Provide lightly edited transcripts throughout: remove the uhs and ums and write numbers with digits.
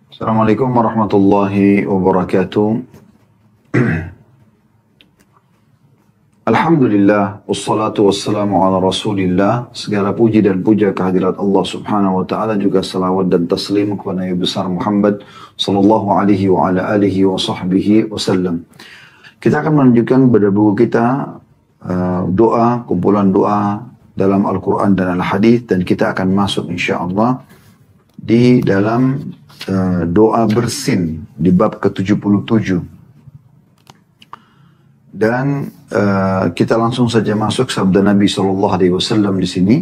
Assalamualaikum warahmatullahi wabarakatuh. Alhamdulillah, wassalatu wassalamu ala rasulillah. Segala puji dan puja kehadirat Allah subhanahu wa ta'ala, juga salawat dan taslim kepada Nabi besar Muhammad sallallahu alaihi wa ala alihi wa sahbihi wasallam. Kita akan menunjukkan pada buku kita doa, kumpulan doa dalam Al-Quran dan Al-Hadith, dan kita akan masuk insyaAllah di dalam doa bersin di bab ke-77. Dan kita langsung saja masuk sabda Nabi SAW di sini.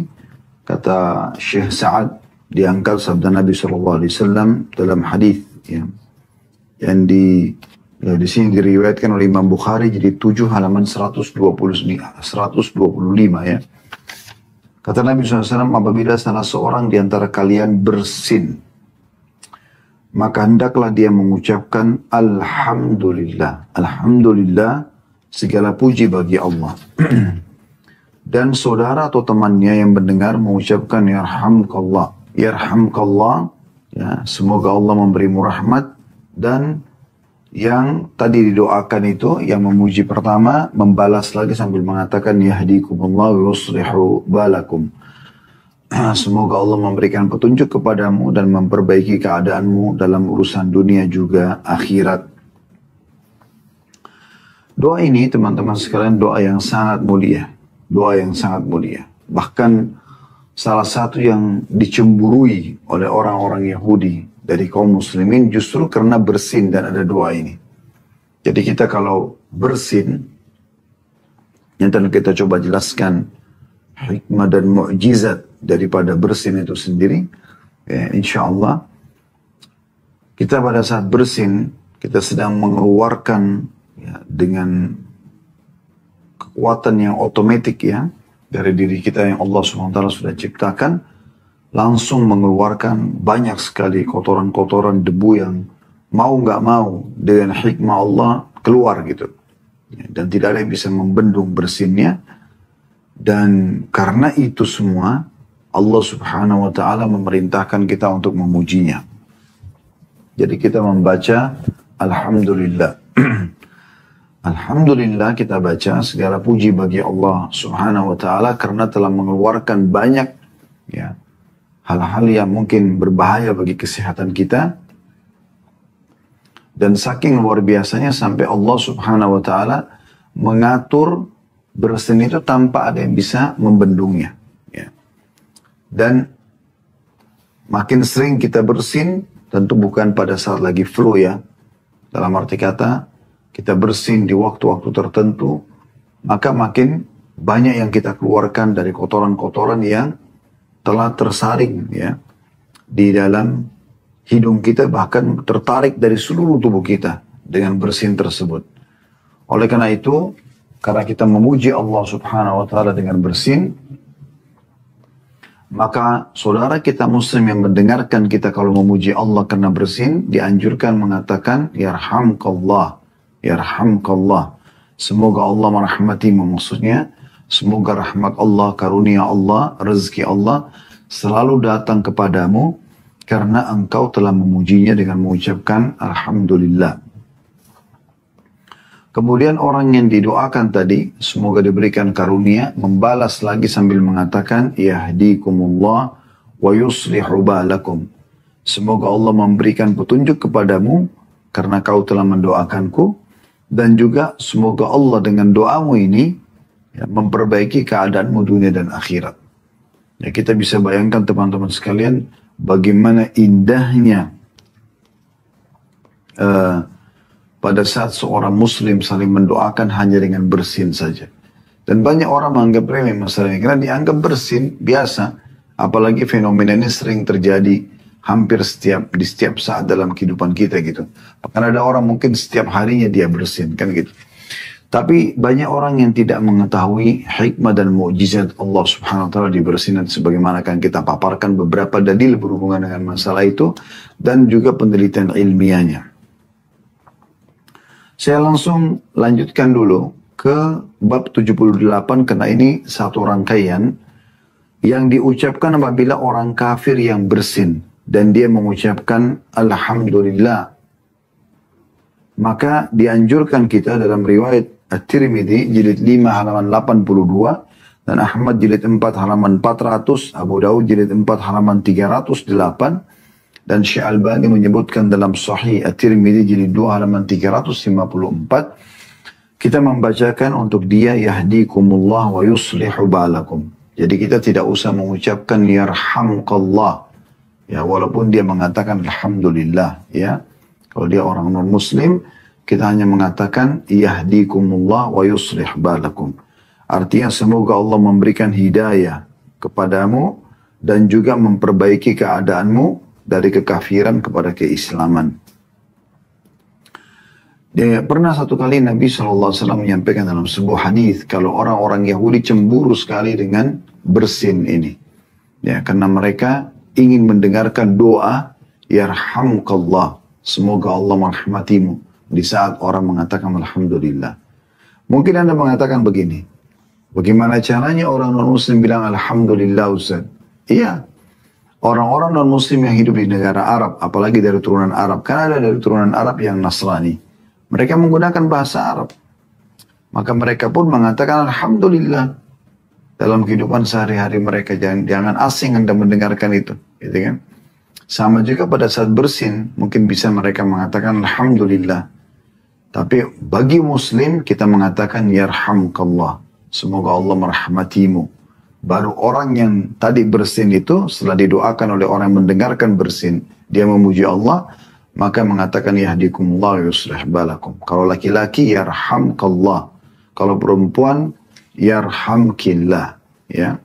Kata Syekh Sa'ad, diangkat sabda Nabi SAW dalam hadis ya, yang di sini diriwayatkan oleh Imam Bukhari, jadi 7 halaman 125 ya. Kata Nabi SAW, apabila salah seorang di antara kalian bersin, maka hendaklah dia mengucapkan Alhamdulillah. Alhamdulillah, segala puji bagi Allah. Dan saudara atau temannya yang mendengar mengucapkan Yarhamkallah. Yarhamkallah, ya, semoga Allah memberimu rahmat. Dan yang tadi didoakan itu, yang memuji pertama, membalas lagi sambil mengatakan Yahdikumullah wa yuslihu balakum. Semoga Allah memberikan petunjuk kepadamu dan memperbaiki keadaanmu dalam urusan dunia juga akhirat. Doa ini teman-teman sekalian doa yang sangat mulia. Doa yang sangat mulia. Bahkan salah satu yang dicemburui oleh orang-orang Yahudi dari kaum muslimin justru karena bersin dan ada doa ini. Jadi kita kalau bersin, yang tadi kita coba jelaskan hikmah dan mukjizat daripada bersin itu sendiri, ya, insya Allah kita pada saat bersin kita sedang mengeluarkan ya, dengan kekuatan yang otomatik ya dari diri kita yang Allah SWT sudah ciptakan, langsung mengeluarkan banyak sekali kotoran-kotoran debu yang mau nggak mau dengan hikmah Allah keluar gitu ya, dan tidak ada yang bisa membendung bersinnya. Dan karena itu semua Allah subhanahu wa ta'ala memerintahkan kita untuk memujinya. Jadi kita membaca Alhamdulillah. Alhamdulillah, kita baca segala puji bagi Allah subhanahu wa ta'ala karena telah mengeluarkan banyak ya, hal-hal yang mungkin berbahaya bagi kesehatan kita. Dan saking luar biasanya sampai Allah subhanahu wa ta'ala mengatur bersin itu tanpa ada yang bisa membendungnya. Ya. Dan makin sering kita bersin, tentu bukan pada saat lagi flu ya. Dalam arti kata, kita bersin di waktu-waktu tertentu, maka makin banyak yang kita keluarkan dari kotoran-kotoran yang telah tersaring ya di dalam hidung kita, bahkan tertarik dari seluruh tubuh kita dengan bersin tersebut. Oleh karena itu, karena kita memuji Allah subhanahu wa ta'ala dengan bersin, maka saudara kita muslim yang mendengarkan kita kalau memuji Allah karena bersin, dianjurkan mengatakan Yarhamkallah, Yarhamkallah. Semoga Allah merahmatimu, maksudnya semoga rahmat Allah, karunia Allah, rezeki Allah selalu datang kepadamu karena engkau telah memujinya dengan mengucapkan Alhamdulillah. Kemudian orang yang didoakan tadi, semoga diberikan karunia, membalas lagi sambil mengatakan, Yahdikumullah wa yuslihu balakum. Semoga Allah memberikan petunjuk kepadamu karena kau telah mendoakanku. Dan juga semoga Allah dengan doamu ini ya, memperbaiki keadaanmu dunia dan akhirat. Ya, kita bisa bayangkan teman-teman sekalian, bagaimana indahnya pada saat seorang muslim saling mendoakan hanya dengan bersin saja. Dan banyak orang menganggap remeh masalah ini, karena dianggap bersin biasa. Apalagi fenomena ini sering terjadi hampir di setiap saat dalam kehidupan kita gitu. Bahkan ada orang mungkin setiap harinya dia bersin kan gitu. Tapi banyak orang yang tidak mengetahui hikmah dan mukjizat Allah subhanahu wa ta'ala di bersin, sebagaimana akan kita paparkan beberapa dalil berhubungan dengan masalah itu dan juga penelitian ilmiahnya. Saya langsung lanjutkan dulu ke bab 78 karena ini satu rangkaian yang diucapkan apabila orang kafir yang bersin dan dia mengucapkan Alhamdulillah. Maka dianjurkan kita dalam riwayat At-Tirmidzi jilid 5 halaman 82 dan Ahmad jilid 4 halaman 400, Abu Daud jilid 4 halaman 308 dan Syekh Albani menyebutkan dalam Sahih At-Tirmidzi jilid 2 halaman 354 kita membacakan untuk dia yahdikumullah wa yuslihu balakum. Jadi kita tidak usah mengucapkan yarhamkallah. Ya, walaupun dia mengatakan alhamdulillah, ya. Kalau dia orang non muslim, kita hanya mengatakan yahdikumullah wa yuslih balakum. Artinya semoga Allah memberikan hidayah kepadamu dan juga memperbaiki keadaanmu dari kekafiran kepada keislaman. Pernah satu kali Nabi SAW menyampaikan dalam sebuah hadis kalau orang-orang Yahudi cemburu sekali dengan bersin ini. Ya, karena mereka ingin mendengarkan doa yarhamkallah, semoga Allah merahmatimu di saat orang mengatakan alhamdulillah. Mungkin Anda mengatakan begini, bagaimana caranya orang non-muslim bilang alhamdulillah Ustaz? Iya, orang-orang non-muslim yang hidup di negara Arab, apalagi dari turunan Arab, karena ada dari turunan Arab yang Nasrani, mereka menggunakan bahasa Arab. Maka mereka pun mengatakan alhamdulillah dalam kehidupan sehari-hari mereka. Jangan asing Anda mendengarkan itu, gitu kan? Sama juga pada saat bersin, mungkin bisa mereka mengatakan alhamdulillah. Tapi bagi muslim kita mengatakan yarhamkallah, semoga Allah merahmatimu. Baru orang yang tadi bersin itu setelah didoakan oleh orang yang mendengarkan bersin, dia memuji Allah, maka mengatakan yahdikumullah yuslih balakum. Kalau laki-laki yarhamkallah, kalau perempuan yarhamkillah, ya.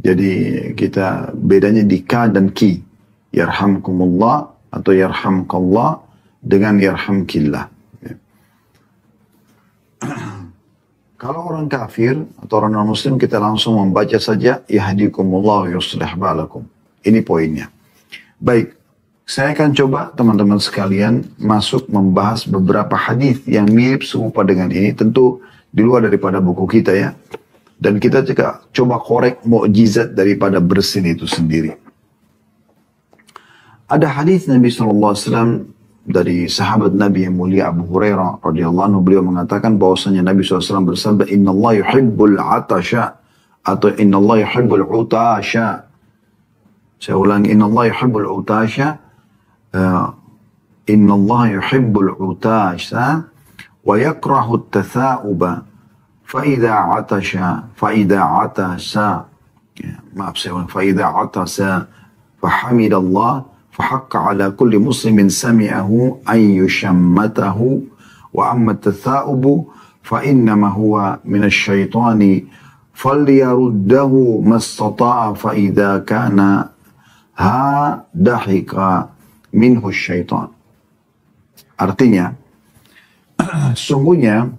Jadi kita bedanya di ka dan ki. Yarhamkumullah atau yarhamkallah dengan yarhamkillah. Ya. Kalau orang kafir atau orang non muslim kita langsung membaca saja yahdikumullah yuslih balakum. Ini poinnya. Baik. Saya akan coba teman-teman sekalian masuk membahas beberapa hadis yang mirip serupa dengan ini. Tentu di luar daripada buku kita ya. Dan kita juga coba korek mukjizat daripada bersin itu sendiri. Ada hadis Nabi SAW dari sahabat Nabi yang mulia Abu Hurairah radhiyallahu anhu, beliau mengatakan bahwasanya Nabi SAW bersabda, Inna Allah yuhibbul atasha atau Inna Allah yuhibbul utasha. Saya ulangi, Inna Allah yuhibbul utasha. Inna Allah yuhibbul utasha wa yakrahu at-tatha'uba fa idza atasa fa hamidallah fa haqqa ala kulli muslimin sami'ahu an yushammatahu wa amma at-tatha'ubu fa innama huwa min asy-syaitani falyaruddahu mastata'a fa idza kana dahika minhu syaitan. Artinya, sungguhnya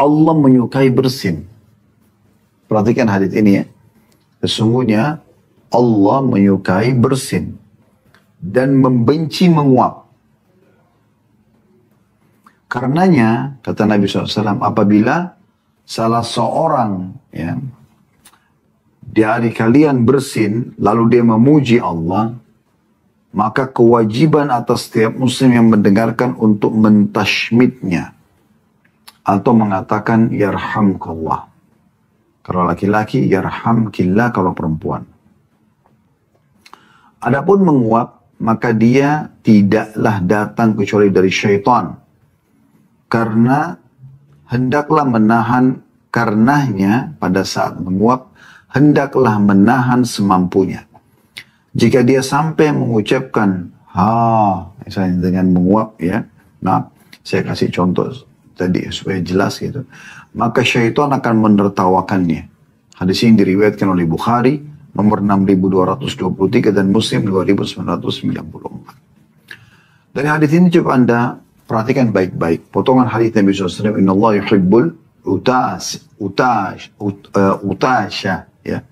Allah menyukai bersin. Perhatikan hadis ini ya. Sesungguhnya Allah menyukai bersin dan membenci menguap. Karenanya, kata Nabi SAW, apabila salah seorang ya, dari kalian bersin, lalu dia memuji Allah, maka kewajiban atas setiap muslim yang mendengarkan untuk mentashmidnya atau mengatakan yarhamkallah. Kalau laki-laki yarhamkillah, kalau perempuan. Adapun menguap, maka dia tidaklah datang kecuali dari syaitan. Karena hendaklah menahan karenanya pada saat menguap, hendaklah menahan semampunya. Jika dia sampai mengucapkan misalnya dengan menguap ya, nah saya kasih contoh tadi supaya jelas gitu, maka syaitan akan menertawakannya. Hadis ini diriwayatkan oleh Bukhari nomor 6223 dan Muslim 2994. Dari hadis ini coba Anda perhatikan baik-baik potongan hadis Nabi SAW, Inna Allah yuhibbul utasha ya.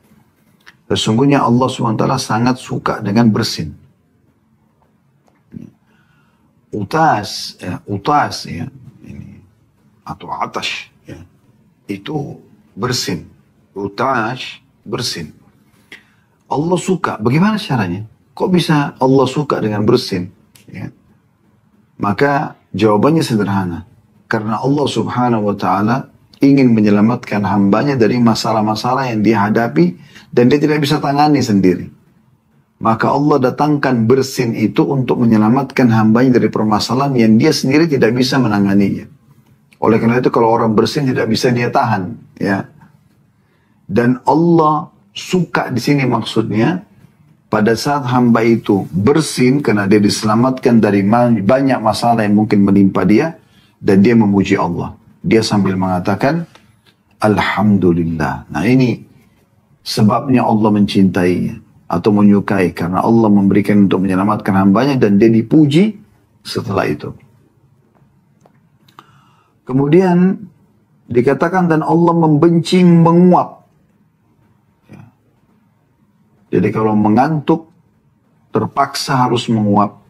Sesungguhnya Allah SWT sangat suka dengan bersin. Utas ya, ini atau atash ya, itu bersin. Utash bersin. Allah suka, bagaimana caranya? Kok bisa Allah suka dengan bersin? Ya. Maka jawabannya sederhana. Karena Allah subhanahu wa ta'ala ingin menyelamatkan hambanya dari masalah-masalah yang dia hadapi dan dia tidak bisa tangani sendiri. Maka Allah datangkan bersin itu untuk menyelamatkan hambanya dari permasalahan yang dia sendiri tidak bisa menanganinya. Oleh karena itu kalau orang bersin tidak bisa dia tahan. Ya. Dan Allah suka di sini maksudnya pada saat hamba itu bersin karena dia diselamatkan dari banyak masalah yang mungkin menimpa dia dan dia memuji Allah. Dia sambil mengatakan Alhamdulillah. Nah ini sebabnya Allah mencintainya atau menyukai karena Allah memberikan untuk menyelamatkan hambanya dan dia dipuji setelah itu. Kemudian dikatakan dan Allah membenci menguap. Jadi kalau mengantuk, terpaksa harus menguap.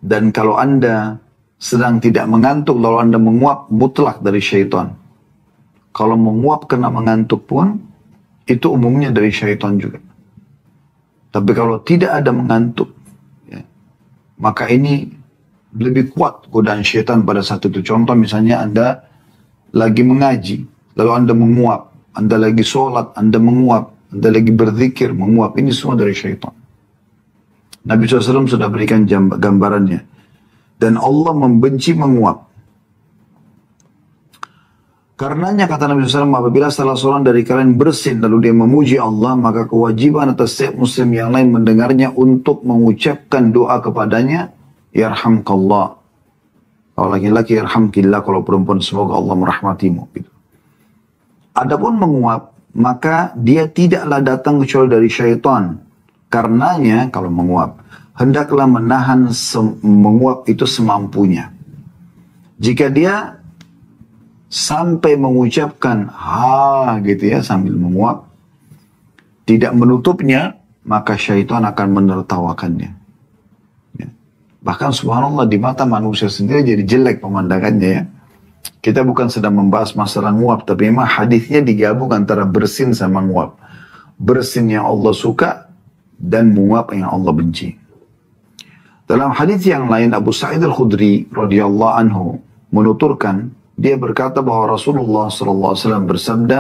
Dan kalau Anda sedang tidak mengantuk, lalu Anda menguap, mutlak dari syaitan. Kalau menguap kena mengantuk pun, itu umumnya dari syaitan juga. Tapi kalau tidak ada mengantuk, ya, maka ini lebih kuat godaan syaitan pada saat itu. Contoh misalnya Anda lagi mengaji, lalu Anda menguap. Anda lagi sholat, Anda menguap. Anda lagi berzikir, menguap. Ini semua dari syaitan. Nabi SAW sudah berikan gambarannya. Dan Allah membenci menguap. Karenanya kata Nabi SAW, apabila salah seorang dari kalian bersin lalu dia memuji Allah, maka kewajiban atas setiap muslim yang lain mendengarnya untuk mengucapkan doa kepadanya, Yarhamkallah. Kalau laki-laki, Yarhamkillah. Kalau perempuan, semoga Allah merahmatimu. Gitu. Adapun menguap, maka dia tidaklah datang kecuali dari syaitan. Karenanya kalau menguap, hendaklah menahan menguap itu semampunya. Jika dia sampai mengucapkan ha gitu ya sambil menguap, tidak menutupnya, maka syaitan akan menertawakannya. Ya. Bahkan subhanallah di mata manusia sendiri jadi jelek pemandangannya ya. Kita bukan sedang membahas masalah nguap, tapi memang hadisnya digabung antara bersin sama nguap. Bersin yang Allah suka dan menguap yang Allah benci. Dalam hadis yang lain Abu Sa'id Al-Khudri radhiyallahu anhu menuturkan, dia berkata bahwa Rasulullah sallallahu alaihi wasallam bersabda,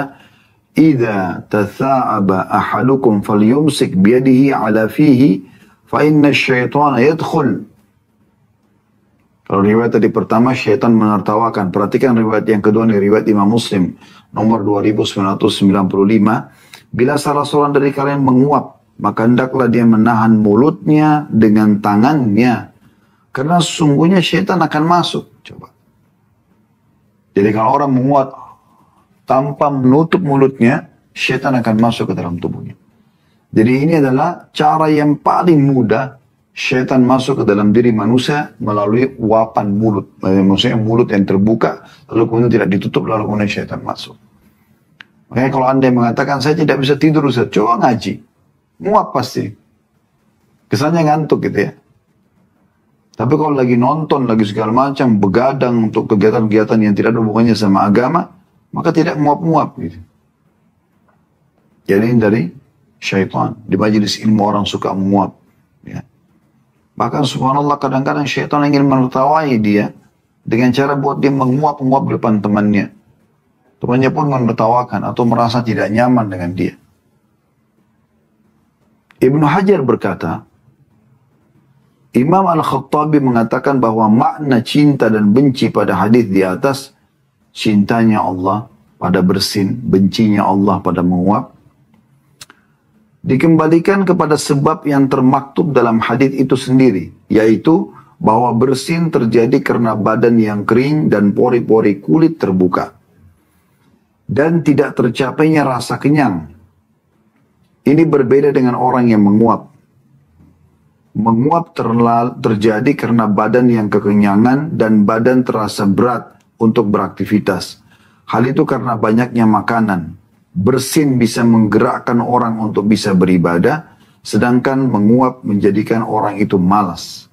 "Idza tatha'aba ahadukum falyumsik biyadihi 'ala fihi fa inna asy-syaitana yadkhul." Kalau riwayat tadi pertama, syaitan menertawakan. Perhatikan riwayat yang kedua, ini riwayat Imam Muslim, nomor 2995. Bila salah seorang dari kalian menguap, maka hendaklah dia menahan mulutnya dengan tangannya. Karena sesungguhnya syaitan akan masuk. Coba. Jadi kalau orang menguap tanpa menutup mulutnya, syaitan akan masuk ke dalam tubuhnya. Jadi ini adalah cara yang paling mudah syaitan masuk ke dalam diri manusia melalui uapan mulut. Maksudnya mulut yang terbuka, lalu kemudian tidak ditutup, lalu kemudian syaitan masuk. Makanya kalau Anda yang mengatakan, saya tidak bisa tidur, Ustaz, coba ngaji. Muap pasti. Kesannya ngantuk gitu ya. Tapi kalau lagi nonton, lagi segala macam, begadang untuk kegiatan-kegiatan yang tidak ada hubungannya sama agama, maka tidak muap-muap gitu. Jadi ini dari syaitan. Di majelis ilmu orang suka menguap. Ya. Bahkan subhanallah kadang-kadang syaitan ingin menertawai dia dengan cara buat dia menguap-nguap di depan temannya. Temannya pun menertawakan atau merasa tidak nyaman dengan dia. Ibnu Hajar berkata, Imam Al-Khattabi mengatakan bahwa makna cinta dan benci pada hadis di atas, cintanya Allah pada bersin, bencinya Allah pada menguap, dikembalikan kepada sebab yang termaktub dalam hadis itu sendiri, yaitu bahwa bersin terjadi karena badan yang kering dan pori-pori kulit terbuka dan tidak tercapainya rasa kenyang. Ini berbeda dengan orang yang menguap. Menguap terjadi karena badan yang kekenyangan dan badan terasa berat untuk beraktivitas. Hal itu karena banyaknya makanan. Bersin bisa menggerakkan orang untuk bisa beribadah, sedangkan menguap menjadikan orang itu malas.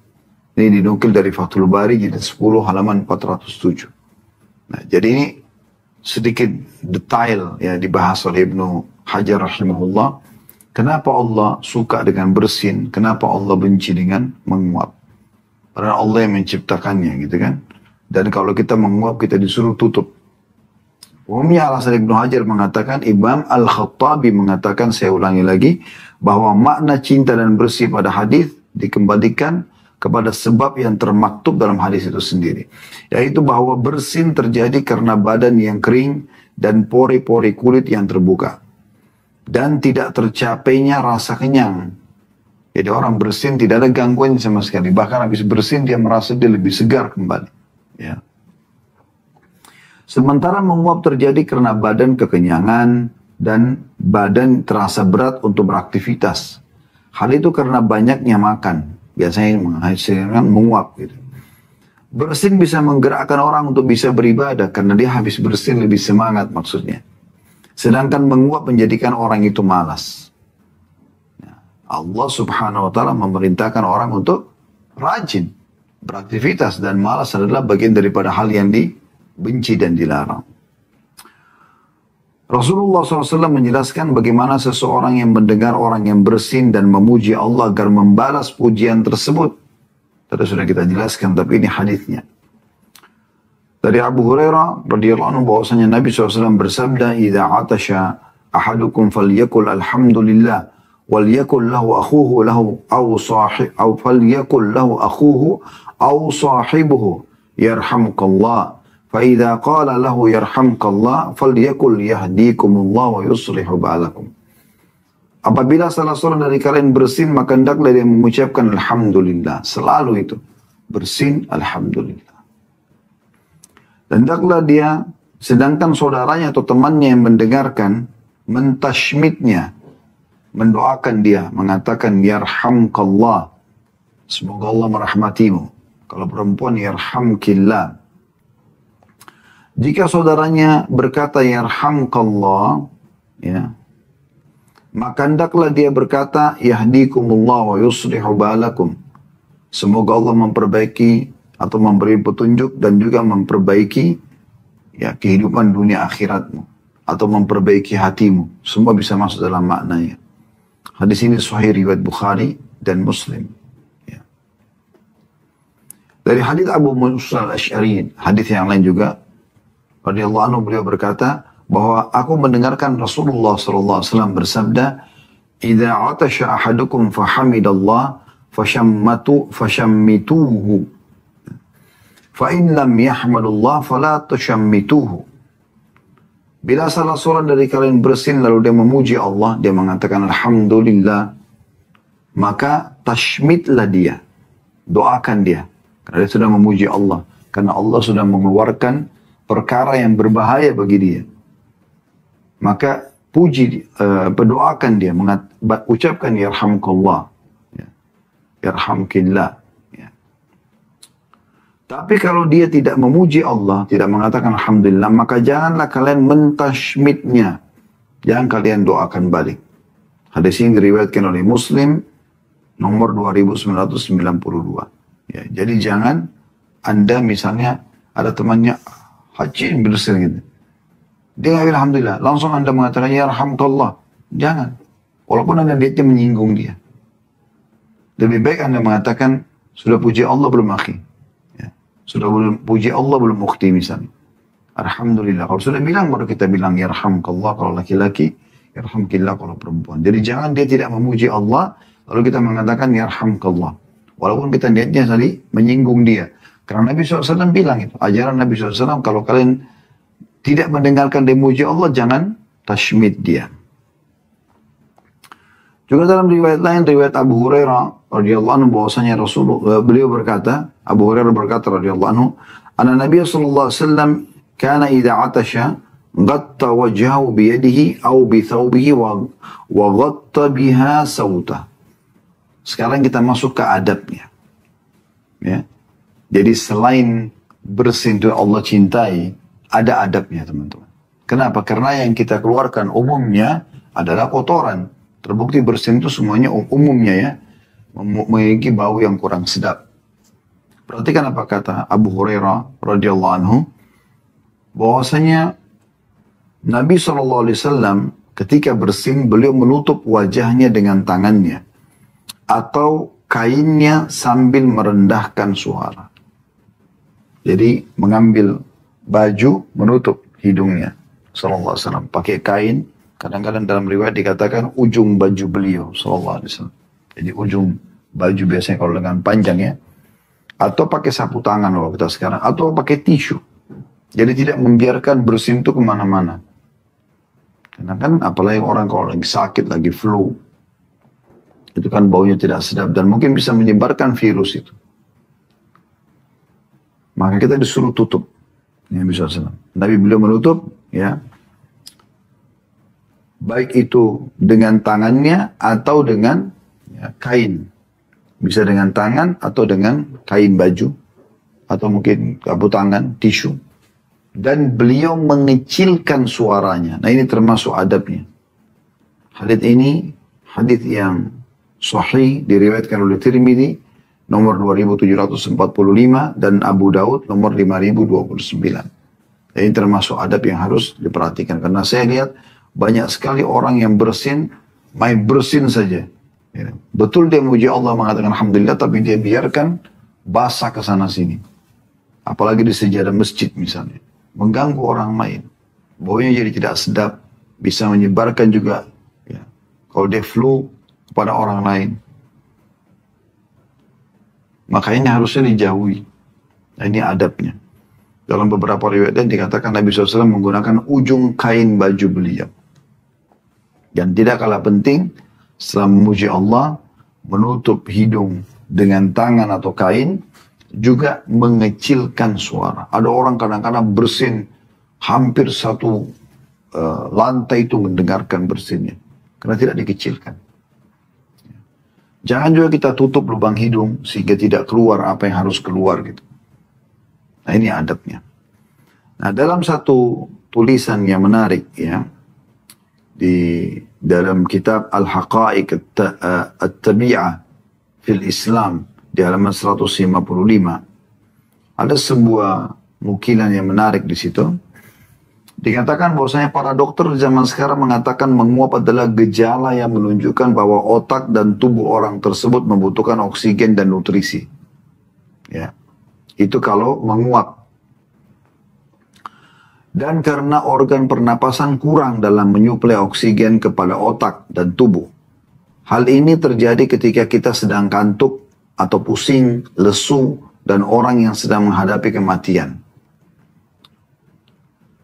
Ini dinukil dari Fathul Bari jilid 10 halaman 407. Nah, jadi ini sedikit detail ya dibahas oleh Ibnu Hajar rahimahullah, kenapa Allah suka dengan bersin, kenapa Allah benci dengan menguap. Padahal Allah yang menciptakannya gitu kan. Dan kalau kita menguap kita disuruh tutup. Umumnya alasan Ibnu Hajar mengatakan, Imam Al-Khattabi mengatakan, saya ulangi lagi, bahwa makna cinta dan bersih pada hadis dikembalikan kepada sebab yang termaktub dalam hadis itu sendiri. Yaitu bahwa bersin terjadi karena badan yang kering dan pori-pori kulit yang terbuka. Dan tidak tercapainya rasa kenyang. Jadi orang bersin tidak ada gangguan sama sekali. Bahkan habis bersin dia merasa dia lebih segar kembali. Ya. Sementara menguap terjadi karena badan kekenyangan dan badan terasa berat untuk beraktivitas. Hal itu karena banyaknya makan. Biasanya menghasilkan menguap. Gitu. Bersin bisa menggerakkan orang untuk bisa beribadah. Karena dia habis bersin lebih semangat maksudnya. Sedangkan menguap menjadikan orang itu malas. Allah subhanahu wa ta'ala memerintahkan orang untuk rajin beraktivitas. Dan malas adalah bagian daripada hal yang dibenci dan dilarang. Rasulullah SAW menjelaskan bagaimana seseorang yang mendengar orang yang bersin dan memuji Allah agar membalas pujian tersebut. Tadi sudah kita jelaskan, tapi ini hadisnya. Dari Abu Hurairah radhiyallahu anhu bahwasanya Nabi SAW bersabda, "Idza atasha ahadukum falyakul alhamdulillah wal yakul lahu akhuhu lahu aw sahib aw falyakul lahu akhuhu aw sahibuhu yarhamukallah. Fa idza qala lahu yarhamukallah falyakul yahdikumullah wa yuslihu balakum." Apabila salah seorang dari kalian bersin, maka hendaklah dia mengucapkan alhamdulillah. Selalu itu. Bersin alhamdulillah. Dan hendaklah dia, sedangkan saudaranya atau temannya yang mendengarkan, mentashmitnya, mendoakan dia, mengatakan, yarhamkallah, semoga Allah merahmatimu. Kalau perempuan, yarhamkillah. Jika saudaranya berkata, yarhamkallah, ya, maka hendaklah dia berkata, yahdikumullah wa yuslihu balakum. Semoga Allah memperbaiki atau memberi petunjuk dan juga memperbaiki ya kehidupan dunia akhiratmu atau memperbaiki hatimu. Semua bisa masuk dalam maknanya. Hadis ini sahih riwayat Bukhari dan Muslim. Ya. Dari hadis Abu Musa al-Asy'ari, hadis yang lain juga, radhiyallahu anhu, beliau berkata bahwa aku mendengarkan Rasulullah SAW bersabda, "Idza atasha ahadukum fahamidallah fashammituhu. Fa'in lam yahmadullah fala tushammituhu." Bila salah seorang dari kalian bersin lalu dia memuji Allah, dia mengatakan alhamdulillah, maka tashmitlah dia, doakan dia, karena dia sudah memuji Allah, karena Allah sudah mengeluarkan perkara yang berbahaya bagi dia. Maka puji, berdoakan dia, ucapkan yarhamkallah, ya, yarhamkillah. Tapi kalau dia tidak memuji Allah, tidak mengatakan alhamdulillah, maka janganlah kalian mentashmitnya. Jangan kalian doakan balik. Hadis ini diriwayatkan oleh Muslim nomor 2992. Ya, jadi jangan Anda misalnya ada temannya haji bersin gitu. Dia nggak bilang alhamdulillah, langsung Anda mengatakan ya rahmatullah. Jangan. Walaupun Anda lihatnya menyinggung dia. Lebih baik Anda mengatakan sudah puji Allah belum akhi. Sudah puji Allah belum ukhti misalnya. Alhamdulillah. Kalau sudah bilang baru kita bilang yarhamkallah kalau laki-laki, yarhamkillah kalau perempuan. Jadi jangan dia tidak memuji Allah lalu kita mengatakan yarhamkallah. Walaupun kita niatnya tadi menyinggung dia. Karena Nabi SAW bilang itu. Ajaran Nabi SAW kalau kalian tidak mendengarkan dia memuji Allah, jangan tashmid dia. Juga dalam riwayat lain, riwayat Abu Hurairah radhiyallahu anhu bahwasanya Rasulullah beliau berkata, Abu Hurairah berkata radhiyallahu anhu, "Anna Nabi sallallahu alaihi wasallam kana idza atasha ghatta wajhahu bi yadihi aw bi thawbihi wa ghatta biha sawtah." Sekarang kita masuk ke adabnya. Ya. Jadi selain bersin itu Allah cintai, ada adabnya teman-teman. Kenapa? Karena yang kita keluarkan umumnya adalah kotoran. Terbukti bersin itu semuanya umumnya ya, memiliki bau yang kurang sedap. Perhatikan apa kata Abu Hurairah radhiyallahu anhu, bahwasanya Nabi SAW ketika bersin beliau menutup wajahnya dengan tangannya atau kainnya sambil merendahkan suara. Jadi mengambil baju menutup hidungnya sallallahu alaihi wasallam pakai kain. Kadang-kadang dalam riwayat dikatakan ujung baju beliau sallallahu alaihi wasallam. Jadi ujung baju biasanya kalau lengan panjang ya. Atau pakai sapu tangan kalau kita sekarang. Atau pakai tisu. Jadi tidak membiarkan bersin itu kemana-mana. Karena kan apalagi orang kalau lagi sakit, lagi flu. Itu kan baunya tidak sedap. Dan mungkin bisa menyebarkan virus itu. Maka kita disuruh tutup. Nabi SAW. Nabi beliau menutup. Ya. Baik itu dengan tangannya atau dengan ya, kain. Bisa dengan tangan atau dengan kain baju. Atau mungkin sapu tangan, tisu. Dan beliau mengecilkan suaranya. Nah ini termasuk adabnya. Hadits ini, hadits yang sahih diriwayatkan oleh Tirmidzi nomor 2745 dan Abu Daud nomor 5029. Ini termasuk adab yang harus diperhatikan. Karena saya lihat banyak sekali orang yang bersin, main bersin saja. Betul dia memuji Allah mengatakan Alhamdulillah, tapi dia biarkan basah ke sana sini. Apalagi di sejadah masjid misalnya. Mengganggu orang lain. Baunya jadi tidak sedap. Bisa menyebarkan juga. Ya, kalau dia flu kepada orang lain. Maka ini harusnya dijauhi. Nah, ini adabnya. Dalam beberapa riwayat dikatakan Nabi SAW menggunakan ujung kain baju beliau. Dan tidak kalah penting, setelah memuji Allah, menutup hidung dengan tangan atau kain, juga mengecilkan suara. Ada orang kadang-kadang bersin, hampir satu lantai itu mendengarkan bersinnya. Karena tidak dikecilkan. Jangan juga kita tutup lubang hidung, sehingga tidak keluar apa yang harus keluar gitu. Nah ini adabnya. Nah dalam satu tulisan yang menarik ya, di dalam kitab Al-Haqa'iq At-Tabi'ah fil Islam di halaman 155 ada sebuah nukilan yang menarik di situ. Dikatakan bahwasanya para dokter zaman sekarang mengatakan menguap adalah gejala yang menunjukkan bahwa otak dan tubuh orang tersebut membutuhkan oksigen dan nutrisi. Ya. Itu kalau menguap. Dan karena organ pernapasan kurang dalam menyuplai oksigen kepada otak dan tubuh. Hal ini terjadi ketika kita sedang kantuk atau pusing, lesu, dan orang yang sedang menghadapi kematian.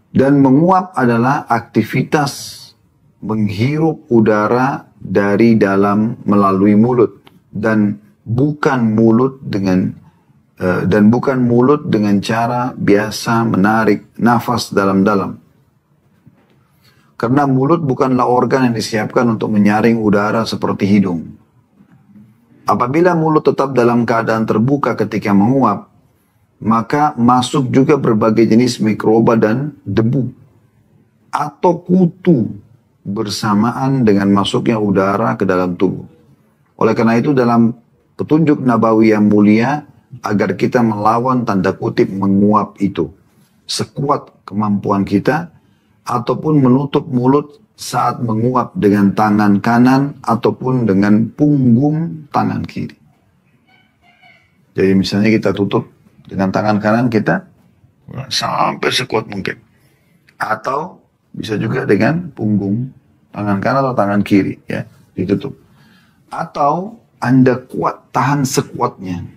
Dan menguap adalah aktivitas menghirup udara dari dalam melalui mulut. Dan bukan mulut dengan cara biasa menarik nafas dalam-dalam. Karena mulut bukanlah organ yang disiapkan untuk menyaring udara seperti hidung. Apabila mulut tetap dalam keadaan terbuka ketika menguap, maka masuk juga berbagai jenis mikroba dan debu atau kutu bersamaan dengan masuknya udara ke dalam tubuh. Oleh karena itu dalam petunjuk Nabawi yang mulia, agar kita melawan tanda kutip menguap itu sekuat kemampuan kita, ataupun menutup mulut saat menguap dengan tangan kanan ataupun dengan punggung tangan kiri. Jadi misalnya kita tutup dengan tangan kanan kita sampai sekuat mungkin, atau bisa juga dengan punggung tangan kanan atau tangan kiri ya ditutup, atau Anda kuat tahan sekuatnya.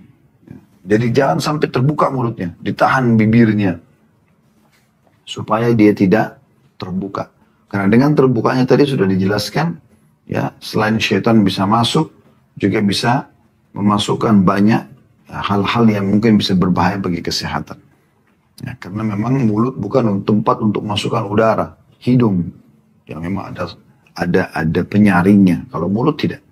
Jadi jangan sampai terbuka mulutnya, ditahan bibirnya. Supaya dia tidak terbuka. Karena dengan terbukanya tadi sudah dijelaskan, ya selain syaitan bisa masuk, juga bisa memasukkan banyak hal-hal yang mungkin bisa berbahaya bagi kesehatan. Ya, karena memang mulut bukan tempat untuk masukkan udara, hidung yang memang ada penyaringnya. Kalau mulut tidak.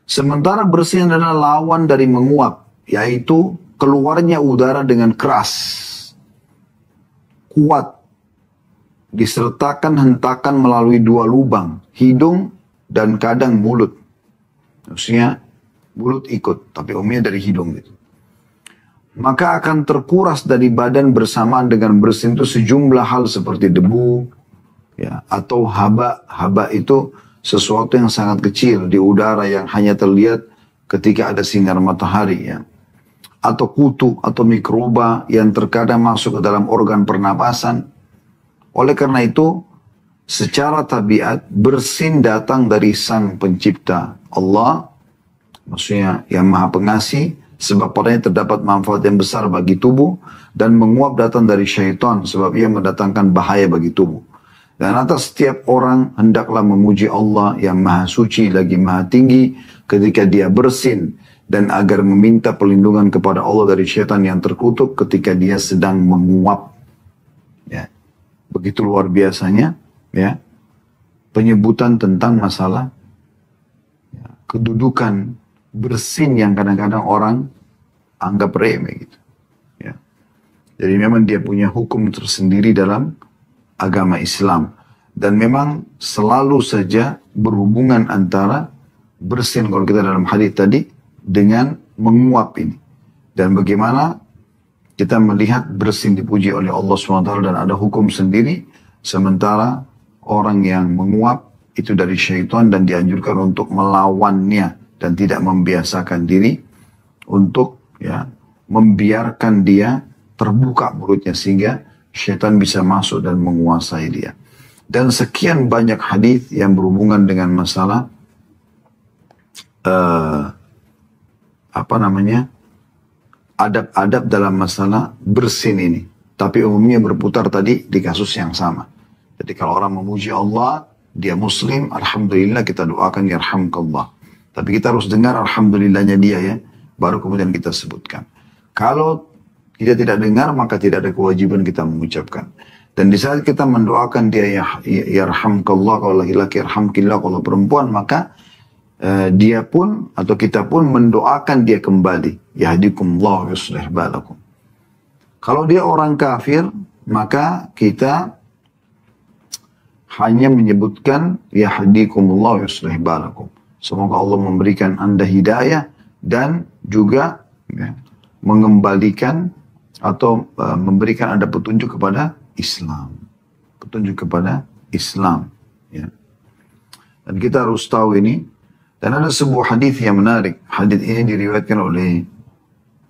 Sementara bersin adalah lawan dari menguap, yaitu keluarnya udara dengan keras, kuat, disertakan hentakan melalui dua lubang, hidung dan kadang mulut. Maksudnya mulut ikut, tapi umumnya dari hidung gitu. Maka akan terkuras dari badan bersamaan dengan bersin itu sejumlah hal seperti debu, ya, atau haba. Haba itu sesuatu yang sangat kecil di udara yang hanya terlihat ketika ada sinar matahari, ya. Atau kutu atau mikroba yang terkadang masuk ke dalam organ pernapasan. Oleh karena itu, secara tabiat bersin datang dari Sang Pencipta Allah, maksudnya yang Maha Pengasih, sebab padanya terdapat manfaat yang besar bagi tubuh, dan menguap datang dari syaitan sebab ia mendatangkan bahaya bagi tubuh. Dan atas setiap orang hendaklah memuji Allah yang Maha Suci lagi Maha Tinggi ketika dia bersin, dan agar meminta perlindungan kepada Allah dari syaitan yang terkutuk ketika dia sedang menguap. Ya. Begitu luar biasanya, ya, penyebutan tentang masalah, ya, kedudukan bersin yang kadang-kadang orang anggap remeh gitu. Ya. Jadi memang dia punya hukum tersendiri dalam agama Islam, dan memang selalu saja berhubungan antara bersin, kalau kita dalam hadis tadi, dengan menguap ini. Dan bagaimana kita melihat bersin dipuji oleh Allah SWT dan ada hukum sendiri, sementara orang yang menguap itu dari syaitan dan dianjurkan untuk melawannya dan tidak membiasakan diri untuk, ya, membiarkan dia terbuka mulutnya sehingga syaitan bisa masuk dan menguasai dia. Dan sekian banyak hadis yang berhubungan dengan masalah adab-adab dalam masalah bersin ini. Tapi umumnya berputar tadi di kasus yang sama. Jadi kalau orang memuji Allah, dia muslim, alhamdulillah kita doakan yarhamkallah. Tapi kita harus dengar alhamdulillahnya dia, ya, baru kemudian kita sebutkan. Kalau kita tidak dengar, maka tidak ada kewajiban kita mengucapkan. Dan di saat kita mendoakan dia yarhamkallah, kalau laki-laki yarhamkillah, kalau perempuan, maka dia pun atau kita pun mendoakan dia kembali. Yahdikumullah yuslih balakum. Kalau dia orang kafir, maka kita hanya menyebutkan yahdikumullah yuslih balakum. Semoga Allah memberikan Anda hidayah dan juga, ya, mengembalikan atau memberikan Anda petunjuk kepada Islam. Petunjuk kepada Islam. Ya. Dan kita harus tahu ini. Dan ada sebuah hadis yang menarik. Hadis ini diriwayatkan oleh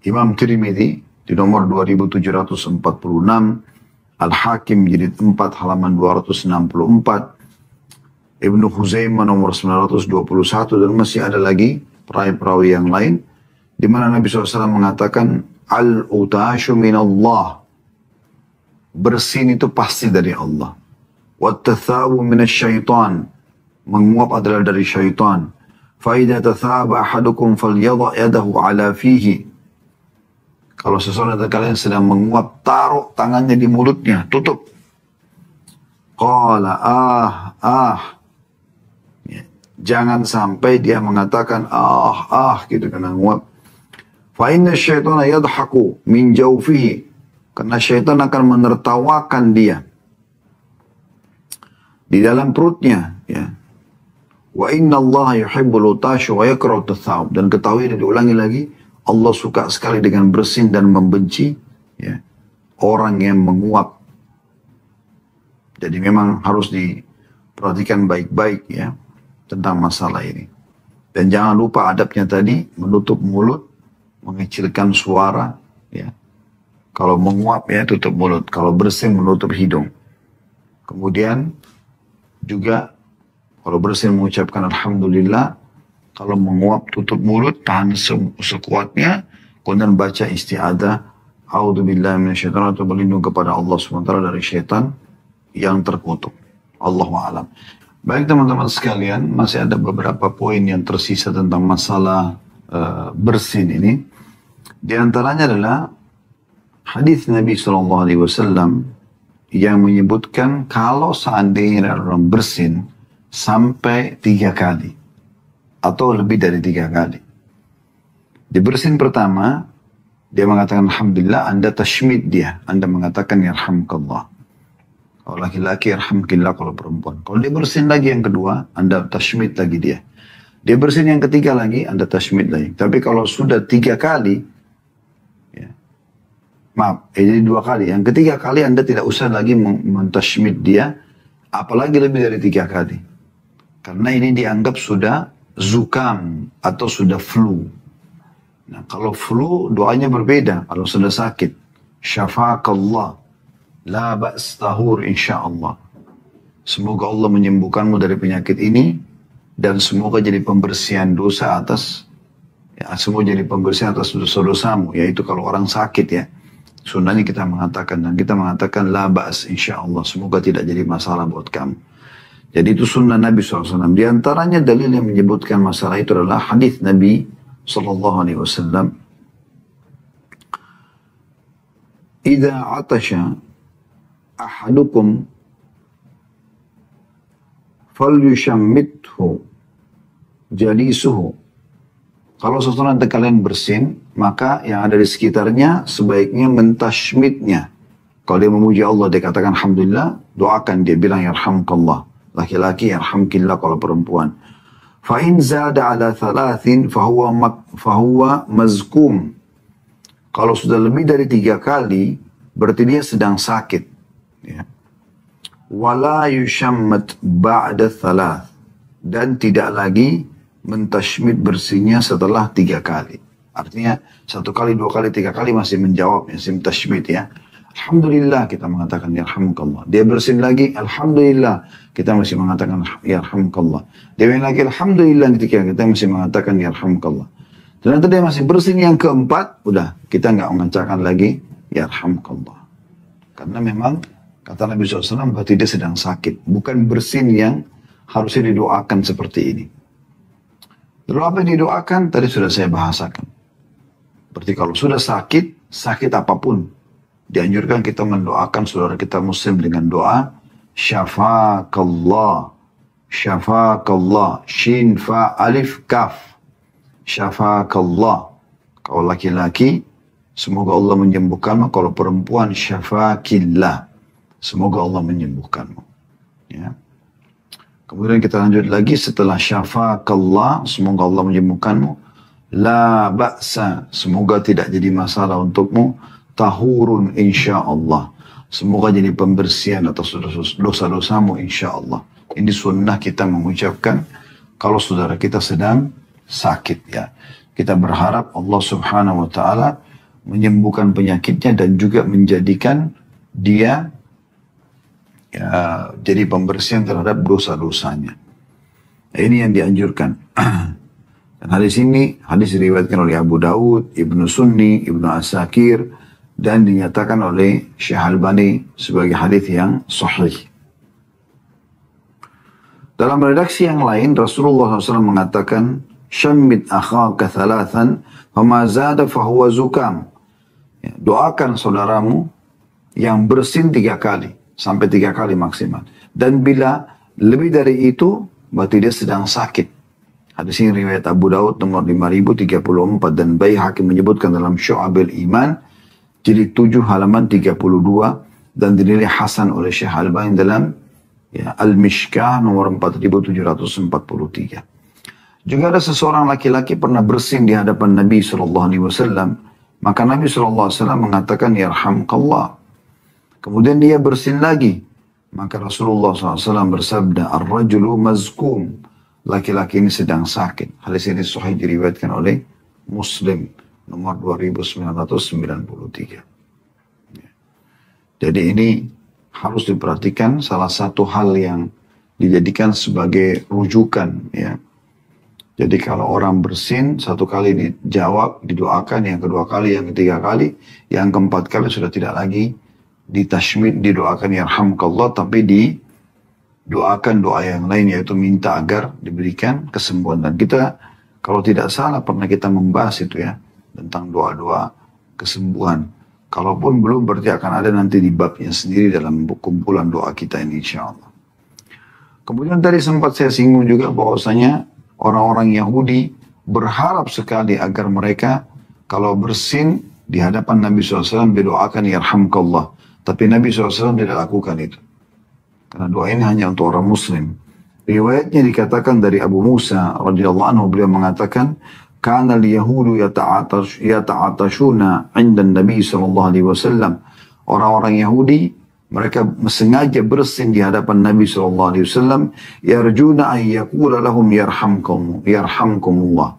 Imam Tirmidzi di nomor 2746, Al-Hakim jilid 4 halaman 264, Ibnu Khuzaimah nomor 921, dan masih ada lagi perawi-perawi yang lain di mana Nabi SAW mengatakan al-utashu minallah, bersin itu pasti dari Allah, wat-tathawu minasyaitan, menguap adalah dari syaitan. فَإِذَا تَثَابَ أَحَدُكُمْ فَلْيَضَعْ يَدَهُ عَلَى فِيهِ. Kalau seseorang dari kalian sedang menguap, taruh tangannya di mulutnya, tutup. Qala ya. Jangan sampai dia mengatakan gitu karena menguap. فَإِنَّ الشَّيْطَانَ يَضْحَكُ مِنْ جَوْفِهِ. Karena syaitan akan menertawakan dia di dalam perutnya, ya. Wa inna Allah yuhibbul utashu wa yakrahu tathawub. Dan ketahui dan diulangi lagi, Allah suka sekali dengan bersin dan membenci, ya, orang yang menguap. Jadi memang harus diperhatikan baik-baik, ya, tentang masalah ini. Dan jangan lupa adabnya tadi, menutup mulut, mengecilkan suara, ya. Kalau menguap, ya, tutup mulut. Kalau bersin, menutup hidung. Kemudian juga kalau bersin mengucapkan alhamdulillah, kalau menguap tutup mulut, tahan sekuatnya, kemudian baca isti'adah, a'udzubillahi minasyaitonir rajim, berlindung kepada Allah SWT dari syaitan yang terkutuk. Allahu a'lam. Baik teman-teman sekalian, masih ada beberapa poin yang tersisa tentang masalah bersin ini. Di antaranya adalah hadis Nabi SAW yang menyebutkan kalau seandainya orang bersin sampai 3 kali atau lebih dari 3 kali. Di bersin pertama, dia mengatakan alhamdulillah, Anda tashmid dia, Anda mengatakan yarhamkallah. Kalau laki-laki yarhamkillah, kalau perempuan. Kalau dia bersin lagi yang kedua, Anda tashmid lagi dia. Dia bersin yang ketiga lagi, Anda tashmid lagi. Tapi kalau sudah 3 kali, ya, maaf, jadi 2 kali. Yang ketiga kali Anda tidak usah lagi mentashmid dia, Apalagi lebih dari 3 kali. Karena ini dianggap sudah zukam atau sudah flu. Nah, kalau flu doanya berbeda. Kalau sudah sakit, syafaqallah, la ba's tahur insyaallah. Semoga Allah menyembuhkanmu dari penyakit ini dan semoga jadi pembersihan dosa atas semua jadi pembersihan atas dosa-dosamu, yaitu kalau orang sakit ya. Sunnahnya kita mengatakan dan kita mengatakan la ba's insyaallah, semoga tidak jadi masalah buat kamu. Jadi itu sunnah Nabi SAW. Di antaranya dalil yang menyebutkan masalah itu adalah hadis Nabi SAW. Idza atasha ahadukum falyushammithu jalisuhu. Kalau seseorang dari kalian bersin, maka yang ada di sekitarnya sebaiknya mentashmitnya. Kalau dia memuji Allah, dia katakan alhamdulillah, doakan dia bilang yarhamkallah. Laki-laki yarhamkillah kalau perempuan. Fa in zada ala thalathin fahuwa mazkum. Kalau sudah lebih dari 3 kali, berarti dia sedang sakit. Ya. Wala yushammat ba'da thalath. Dan tidak lagi mentashmit bersihnya setelah 3 kali. Artinya 1 kali, 2 kali, 3 kali masih menjawab, masih mentashmit ya. Alhamdulillah kita mengatakan yarhamukallah. Dia bersin lagi, alhamdulillah kita masih mengatakan yarhamukallah. Dia bersin lagi, alhamdulillah ketika kita masih mengatakan yarhamukallah. Ternyata dia masih bersin yang keempat, udah kita nggak mengancamkan lagi yarhamukallah. Karena memang kata Nabi SAW berarti dia sedang sakit, bukan bersin yang harusnya didoakan seperti ini. Lalu apa yang didoakan? Tadi sudah saya bahasakan. Berarti kalau sudah sakit, sakit apapun, dianjurkan kita mendoakan saudara kita muslim dengan doa syafaqallah, syafaqallah, shin fa alif kaf, syafaqallah. Kalau laki-laki, semoga Allah menyembuhkanmu. Kalau perempuan, syafaqillah, semoga Allah menyembuhkanmu. Ya. Kemudian kita lanjut lagi setelah syafaqallah, semoga Allah menyembuhkanmu. La ba'sa, semoga tidak jadi masalah untukmu. Tahurun insyaallah, semoga jadi pembersihan atas dosa-dosamu insyaallah. Ini sunnah kita mengucapkan kalau saudara kita sedang sakit ya. Kita berharap Allah Subhanahu wa taala menyembuhkan penyakitnya dan juga menjadikan dia ya, jadi pembersihan terhadap dosa-dosanya. Ini yang dianjurkan. Dan hadis ini, hadis diriwayatkan oleh Abu Daud, Ibnu Sunni, Ibnu Asakir, dan dinyatakan oleh Syekh Albani sebagai hadis yang sahih. Dalam redaksi yang lain, Rasulullah SAW mengatakan, Syammit akhaka thalathan, fama zada fahuwa zukam. Ya, doakan saudaramu yang bersin 3 kali. Sampai 3 kali maksimal. Dan bila lebih dari itu, berarti dia sedang sakit. Hadis ini riwayat Abu Daud nomor 5034 dan Baihaqi menyebutkan dalam Syu'abil Iman, jilid 7 halaman 32 dan dinilai hasan oleh Syekh Albani dalam ya, Al-Mishkah nomor 4743. Juga ada seseorang laki-laki pernah bersin di hadapan Nabi SAW. Maka Nabi SAW mengatakan, yarhamkallah. Kemudian dia bersin lagi. Maka Rasulullah SAW bersabda, ar-rajulu mazkum. Laki-laki ini sedang sakit. Hadis ini sahih diriwayatkan oleh Muslim nomor 2993. Jadi ini harus diperhatikan, salah satu hal yang dijadikan sebagai rujukan ya. Jadi kalau orang bersin 1 kali dijawab, didoakan, yang kedua kali, yang ketiga kali, yang keempat kali sudah tidak lagi ditashmid, didoakan yarhamkallah, tapi didoakan doa yang lain, yaitu minta agar diberikan kesembuhan. Dan kita kalau tidak salah pernah kita membahas itu ya, tentang doa-doa kesembuhan. Kalaupun belum, berarti akan ada nanti di babnya sendiri dalam kumpulan doa kita ini insyaallah. Kemudian tadi sempat saya singgung juga bahwasanya orang-orang Yahudi berharap sekali agar mereka kalau bersin di hadapan Nabi SAW didoakan yarhamkallah. Tapi Nabi SAW tidak lakukan itu. Karena doa ini hanya untuk orang muslim. Riwayatnya dikatakan dari Abu Musa radhiyallahu anhu, beliau mengatakan, kana al-yahudu yata'atashuna 'inda Nabi sallallahu alaihi wasallam. Orang-orang Yahudi Mereka sengaja bersin di hadapan Nabi SAW. Yarjuna ayyakula lahum yarhamkumullah.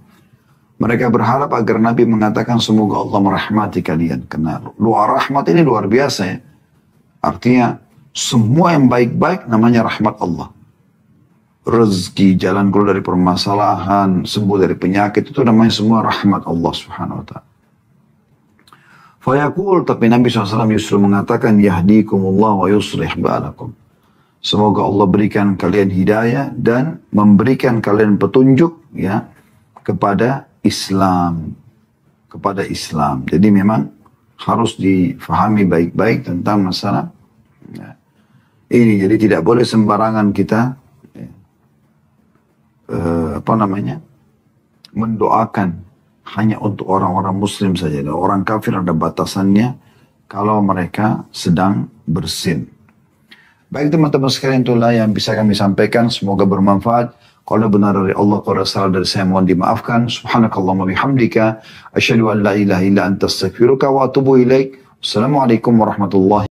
Mereka berharap agar Nabi mengatakan semoga Allah merahmati kalian. Karena luar rahmat ini luar biasa ya. Artinya semua yang baik-baik namanya rahmat Allah. Rezeki, jalan keluar dari permasalahan, sembuh dari penyakit, itu namanya semua rahmat Allah subhanahu wa ta'ala. Fayaqul, tapi Nabi SAW justru mengatakan, yahdikumullah wa yuslih ba'alakum. Semoga Allah berikan kalian hidayah dan memberikan kalian petunjuk ya kepada Islam. Kepada Islam. Jadi memang harus difahami baik-baik tentang masalah ya, ini. Jadi tidak boleh sembarangan kita mendoakan hanya untuk orang-orang muslim saja. Orang kafir ada batasannya kalau mereka sedang bersin. Baik teman-teman sekalian, itulah yang bisa kami sampaikan. Semoga bermanfaat. Kalau benar dari Allah, kalau salah dari saya mohon dimaafkan. Subhanakallahumma bihamdika. Asyhadu an la ilaha illa anta astaghfiruka wa atubu ilaik. Assalamualaikum warahmatullahi